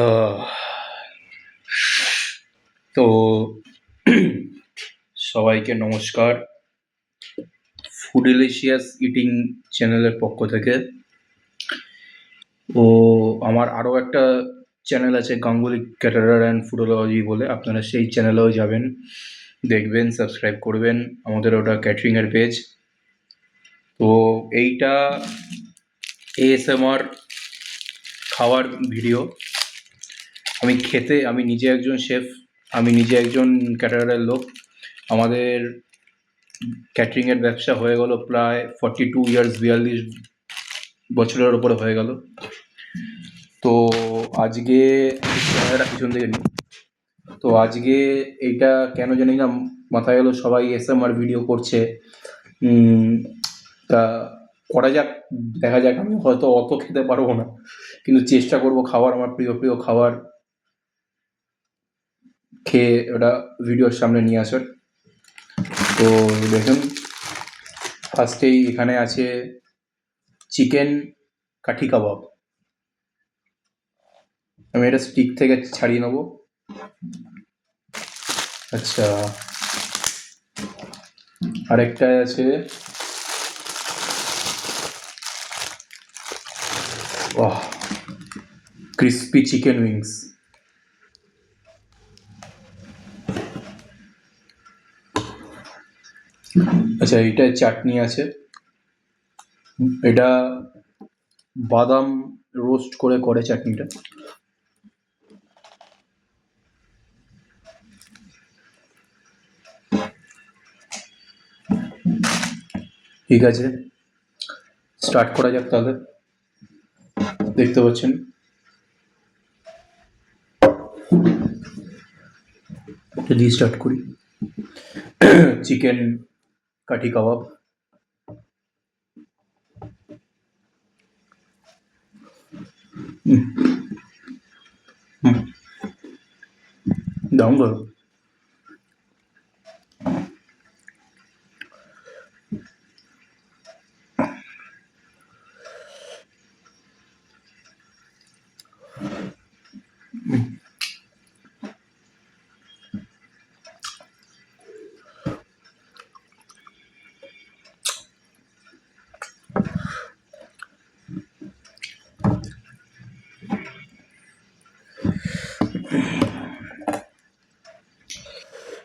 আহ, তো সবাইকে নমস্কার। ফুডিলিশিয়াস ইটিং চ্যানেলের পক্ষ থেকে। ও আমার আরও একটা চ্যানেল আছে, গাঙ্গুলি ক্যাটারার অ্যান্ড ফুডোলজি বলে। আপনারা সেই চ্যানেলেও যাবেন, দেখবেন, সাবস্ক্রাইব করবেন। আমাদের ওটা ক্যাটারিংয়ের পেজ। তো এইটা এএসএমআর খাওয়ার ভিডিও। আমি নিজে একজন শেফ, আমি নিজে একজন ক্যাটারারের লোক। আমাদের ক্যাটারিংয়ের ব্যবসা হয়ে গেল প্রায় 42 ইয়ার্স, 42 বছরের ওপরে হয়ে গেল। তো আজকে ক্যামেরাটা পিছন থেকে নিই। তো আজকে এইটা কেন জানি না মাথায় এলো, সবাই এসএমআর ভিডিও করছে। তা করা যাক, দেখা যাক। আমি হয়তো অত খেতে পারবো না, কিন্তু চেষ্টা করব খাবার, আমার প্রিয় প্রিয় খাবার খেয়ে ওটা ভিডিওর সামনে নিয়ে আসার। তো দেখুন, ফার্স্টেই এখানে আছে চিকেন কাঠি কাবাব। আমি এটা স্টিক থেকে ছাড়িয়ে নেবো। আচ্ছা, আরেকটা আছে ক্রিস্পি চিকেন উইংস। আচ্ছা, এটা চাটনি আছে। এটা বাদাম রোস্ট করে চাটনিটা। ঠিক আছে, স্টার্ট করা যাক তাহলে। দেখতে পাচ্ছেন এটা দিয়ে স্টার্ট করি। চিকেন কাঠি কাবাব। দাম করো।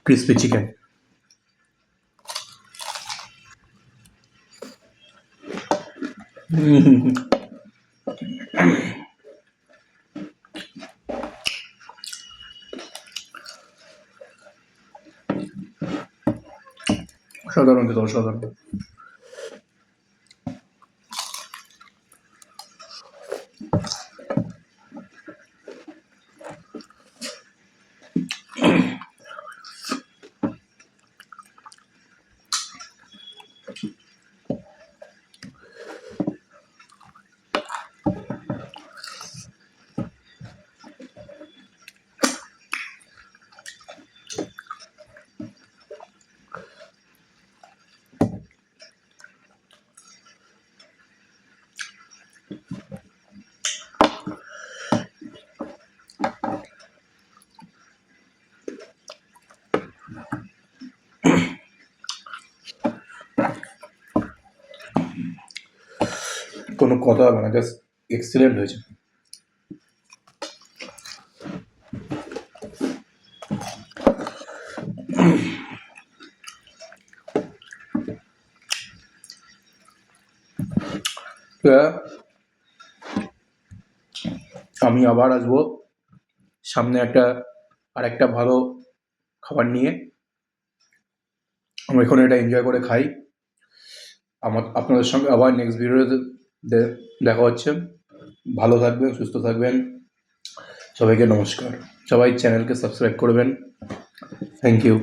Crispy chicken. অসাধারণ খেতে, অসাধারণ। কোনো কথা হবে না, জাস্ট এক্সিলেন্ট হয়েছে। আমি আবার আসবো সামনে আরেকটা ভালো খাবার নিয়ে। আমরা এখন এটা এনজয় করে খাই। আপনাদের সঙ্গে আবার নেক্সট ভিডিওতে দেখা হচ্ছে। ভালো থাকবেন, সুস্থ থাকবেন। সবাইকে নমস্কার। সবাই চ্যানেলকে সাবস্ক্রাইব করবেন। Thank you.